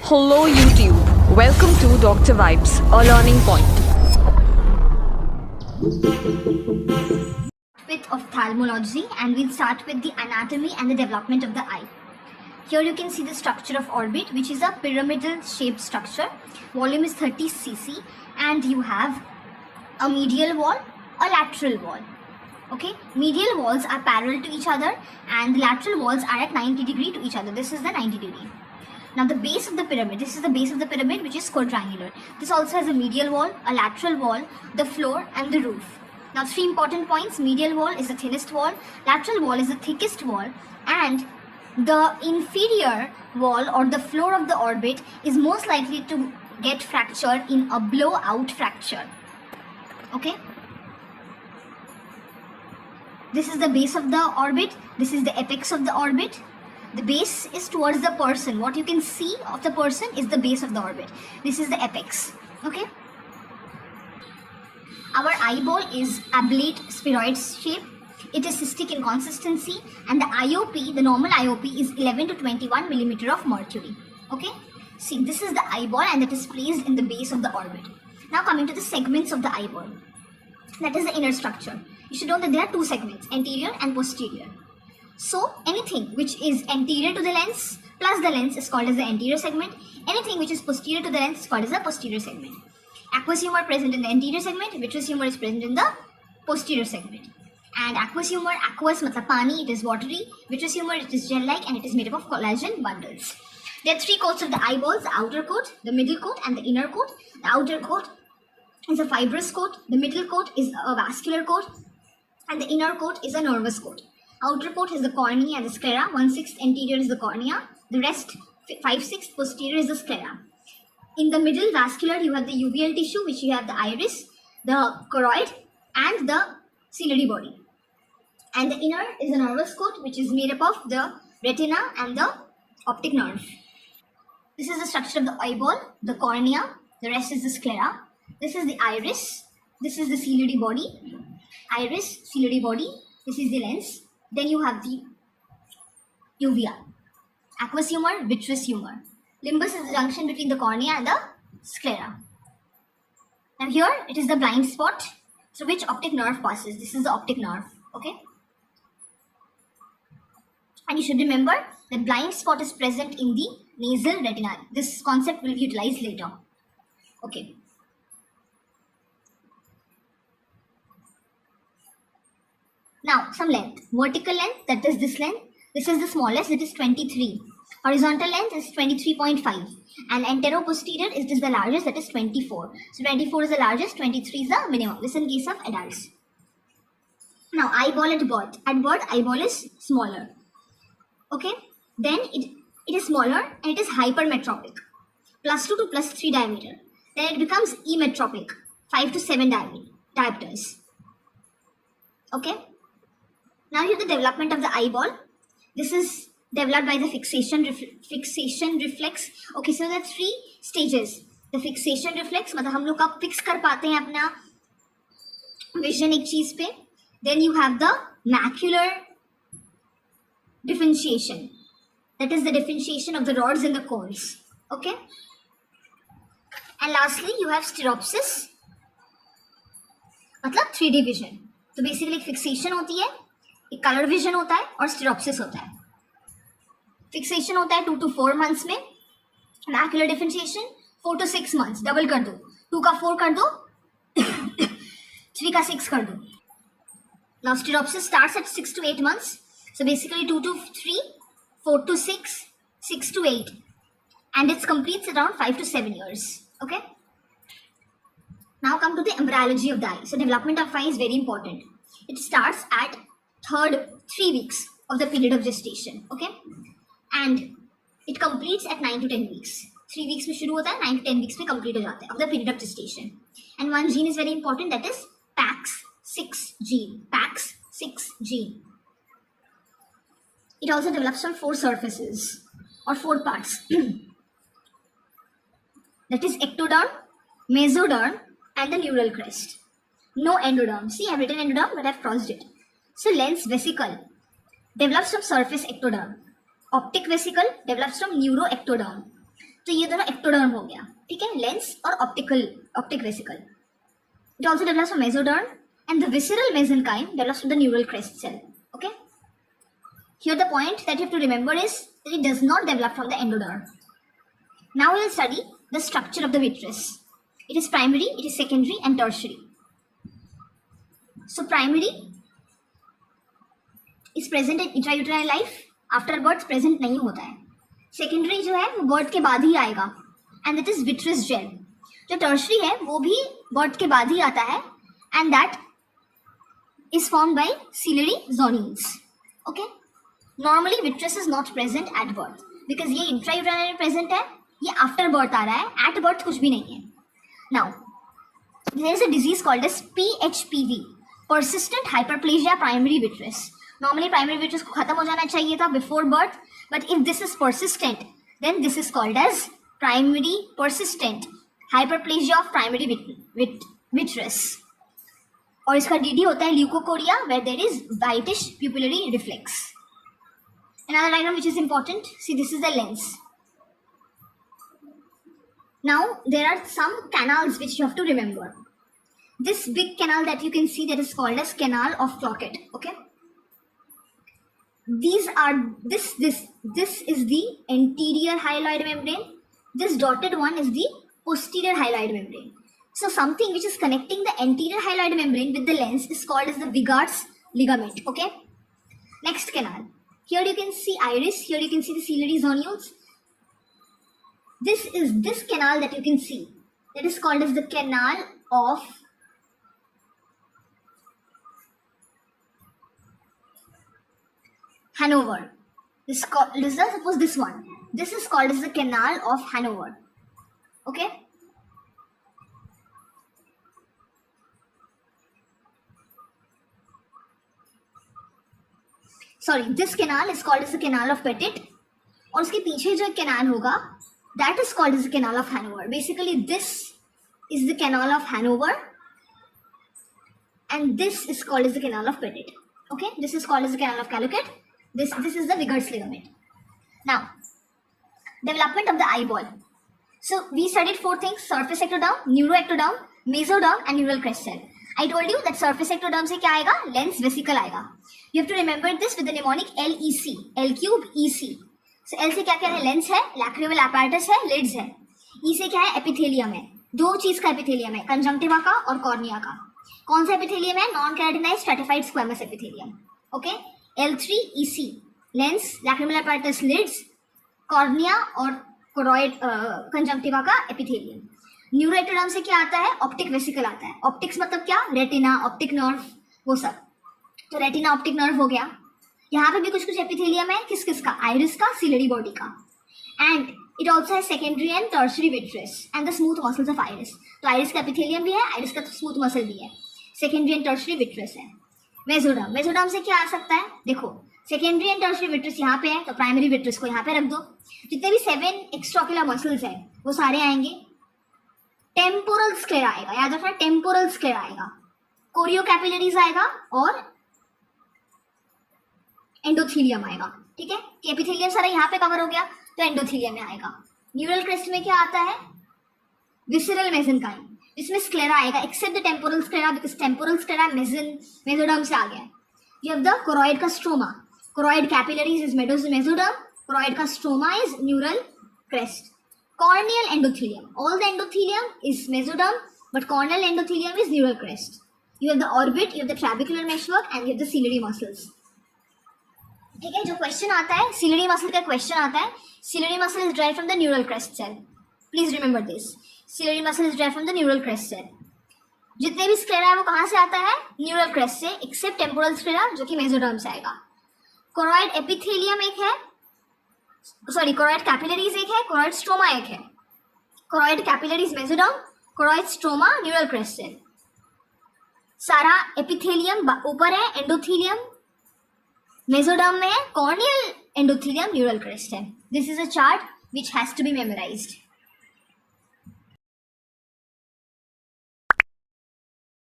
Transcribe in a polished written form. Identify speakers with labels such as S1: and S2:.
S1: Hello YouTube. Welcome to Dr. Vibes, a learning point.
S2: With ophthalmology, and we'll start with the anatomy and the development of the eye. Here you can see the structure of orbit, which is a pyramidal shaped structure. Volume is 30 cc, and you have a medial wall, a lateral wall. Okay, medial walls are parallel to each other and the lateral walls are at 90 degree to each other. This is the 90 degree. Now the base of the pyramid, this is the base of the pyramid, which is quadrangular. This also has a medial wall, a lateral wall, the floor and the roof. Now three important points: medial wall is the thinnest wall, lateral wall is the thickest wall, and the inferior wall or the floor of the orbit is most likely to get fractured in a blowout fracture. Okay, this is the base of the orbit, this is the apex of the orbit. The base is towards the person. What you can see of the person is the base of the orbit. This is the apex. Okay, our eyeball is oblate spheroid shape. It is cystic in consistency, and the IOP, the normal IOP, is 11 to 21 millimeter of mercury. Okay, see, this is the eyeball and that is placed in the base of the orbit. Now coming to the segments of the eyeball, that is the inner structure. You should know that there are two segments, anterior and posterior. So anything which is anterior to the lens plus the lens is called as the anterior segment. Anything which is posterior to the lens is called as the posterior segment. Aqueous humor present in the anterior segment, vitreous humor is present in the posterior segment. And aqueous humor, aqueous matlab pani, it is watery. Vitreous humor, it is gel-like, and it is made up of collagen bundles. There are three coats of the eyeballs: the outer coat, the middle coat, and the inner coat. The outer coat is a fibrous coat, the middle coat is a vascular coat, and the inner coat is a nervous coat. Outer coat is the cornea and the sclera. 1/6 anterior is the cornea. The rest, 5/6 posterior, is the sclera. In the middle vascular, you have the uveal tissue, which you have the iris, the choroid, and the ciliary body. And the inner is the nervous coat, which is made up of the retina and the optic nerve. This is the structure of the eyeball, the cornea. The rest is the sclera. This is the iris. This is the ciliary body. Iris, ciliary body. This is the lens. Then you have the uvea, aqueous humor, vitreous humor. Limbus is the junction between the cornea and the sclera. Now here it is the blind spot through which optic nerve passes. This is the optic nerve. Okay, and you should remember that blind spot is present in the nasal retina. This concept will be utilized later. Okay. Now, some length. Vertical length, that is this length. This is the smallest, it is 23. Horizontal length is 23.5. And anteroposterior is the largest, that is 24. So 24 is the largest, 23 is the minimum. This in case of adults. Now, eyeball at birth. At birth, eyeball is smaller. Okay. Then it is smaller and it is hypermetropic. +2 to +3 diameter. Then it becomes emetropic. 5 to 7 diopters. Okay. Now here the development of the eyeball. This is developed by the fixation reflex. Okay, so there are three stages. The fixation reflex, मतलब हम लोग कब fix कर पाते हैं अपना vision एक चीज पे. Then you have the macular differentiation. That is the differentiation of the rods and the cones. Okay. And lastly, you have stereopsis, मतलब 3D vision. तो बेसिकली फिक्सेशन होती है, एक कलर विजन होता है और स्टेरोप्सिस होता है. फिक्सेशन होता है 2 to 4 months में, macular differentiation 4 to 6 months. Double कर दो, 2 का 4 कर दो, 3 का 6 कर दो. Now stereopsis starts at 6 to 8 months. So basically 2 to 3, 4 to 6, 6 to 8, and it completes around 5 to 7 years. Okay. Now come to the embryology of the eye. So development of eye is very important. It starts at 3 weeks of the period of gestation. Okay, and it completes at 9 to 10 weeks. 3 weeks में शुरू होता है, 9 to 10 weeks में complete हो जाता है of the period of gestation. And one gene is very important, that is PAX6 gene. PAX6 gene. It also develops from 4 surfaces or 4 parts. That is ectoderm, mesoderm, and the neural crest. No endoderm. See, I have written endoderm, but I have crossed it. So lens vesicle develops from surface ectoderm. Optic vesicle develops from neuroectoderm. तो ये दोनों ectoderm हो गया, ठीक है, lens और optic vesicle. It also develops from mesoderm, and the visceral mesenchyme develops from the neural crest cell. Okay. Here the point that you have to remember is that it does not develop from the endoderm. Now we will study the structure of the vitreous. It is primary, it is secondary, and tertiary. So primary is present in intrauterine life. After birth present नहीं होता है. Secondary जो है वो birth के बाद ही आएगा, and that is vitreous gel. जो टर्शरी है वो भी बर्थ के बाद ही आता है, and that is formed by ciliary zonules. Okay, normally vitreous is not present at birth because ये इंट्रायूटेराइन में प्रेजेंट है, ये आफ्टर बर्थ आ रहा है, एट बर्थ कुछ भी नहीं है. Now there is a disease called as PHPV, persistent hyperplasia primary vitreous. Normally primary vitreous को खत्म हो जाना चाहिए था before birth, but if this is persistent then this is called as primary persistent hyperplasia of primary vitreous. और इसका DD होता है leukocoria where there is whitish pupillary reflex. Another diagram which is important, see this is the lens. Now there are some canals which you have to remember. This big canal that you can see, that is called as canal of Cloquet. Okay, these are this is the anterior hyaloid membrane. This dotted one is the posterior hyaloid membrane. So something which is connecting the anterior hyaloid membrane with the lens is called as the Vigard's ligament. Okay. Next canal. Here you can see iris. Here you can see the ciliary zonules. This is this canal that you can see. That is called as the canal of Hanover. Suppose this one. This is called as the canal of Hanover. Okay. Sorry, this canal is called as the canal of Petit. और उसके पीछे जो canal होगा, that is called as the canal of Hanover. Basically, this is the canal of Hanover, and this is called as the canal of Petit. Okay, this is called as the canal of Caloquet. This is the Vigard's ligament. Now, development of the eyeball. So we studied 4 things: surface ectoderm, neuroectoderm, mesoderm, and neural crest cell. I told you that surface ectoderm से क्या आएगा? Lens vesicle आएगा. You have to remember this with the mnemonic LEC, L cube EC. So L से क्या क्या है? Lens है, lacrimal apparatus है, lids है. E से क्या है? Epithelium है. दो चीज का epithelium है, conjunctiva का और cornea का. कौन सा epithelium है? Non-keratinized stratified squamous epithelium. Okay. L3 EC, lens, lacrimal apparatus, lids, cornea और कोरोइड कंजंक्टिवा का एपिथेलियम. न्यूरोएक्टोडर्म से क्या आता है? ऑप्टिक वेसिकल आता है. ऑप्टिक्स मतलब क्या? रेटिना, ऑप्टिक नर्व, वो सब. तो रेटिना ऑप्टिक नर्व हो गया. यहाँ पे भी कुछ कुछ एपिथेलियम है. किस किस का? आइरिस का, सिलरी बॉडी का. एंड इट ऑल्सो है secondary and tertiary vitreous and the smooth muscles of iris. तो आइरिस का एपिथेलियम भी है, आइरिस का स्मूथ मसल भी है. सेकेंडरी एंड टर्शरी विट्रेस है. मेसोडर्म, मेसोडर्म से क्या आ सकता है? देखो, सेकेंडरी एंड टर्शरी विट्रेस यहाँ पे है, तो प्राइमरी विट्रेस को यहाँ पे रख दो. जितने भी 7 एक्स्ट्राक्युलर मसल्स हैं वो सारे आएंगे. टेम्पोरल स्क्लेरा आएगा, याद रखना, टेम्पोरल स्क्लेरा आएगा. कोरियो कैपिलरीज आएगा और एंडोथीलियम आएगा. ठीक है, एपिथेलियम सारा यहाँ पे कवर हो गया तो एंडोथीलियम में आएगा. न्यूरल क्रेस्ट में क्या आता है? विसरल मेसेनकाइम, इसमें स्क्लेरा आएगा except the temporal sclera because temporal sclera mesoderm से आ गया. यू हैव द कोरॉइड का stroma. Choroid capillaries is mesoderm. Choroid का stroma is neural crest. Corneal endothelium. All the endothelium is mesoderm, but corneal endothelium is neural crest. You have the orbit, you have the trabecular meshwork, and you have the ciliary muscles. ठीक है, जो question आता है ciliary muscle का question आता है. Ciliary muscle is derived from the neural crest cell. Please remember this. Ciliary muscle is derived from the neural crest cell. जितने भी स्क्लेरा है वो कहाँ से आता है? न्यूरल क्रेस्ट से, एक्सेप्ट टेम्पोरल स्क्लेरा जो कि मेसोडर्म से आएगा. कोरॉइड एपिथेलियम एक है, सॉरी कोरॉइड कैपिलरीज एक है, कोरॉइड स्ट्रोमा एक है. Choroid capillaries mesoderm, choroid stroma neural crest cell. सारा एपिथेलियम ऊपर है, एंडोथीलियम मेसोडर्म में है, कॉर्नियल एंडोथीलियम न्यूरल क्रेस्ट है. This is a chart which has to be memorised.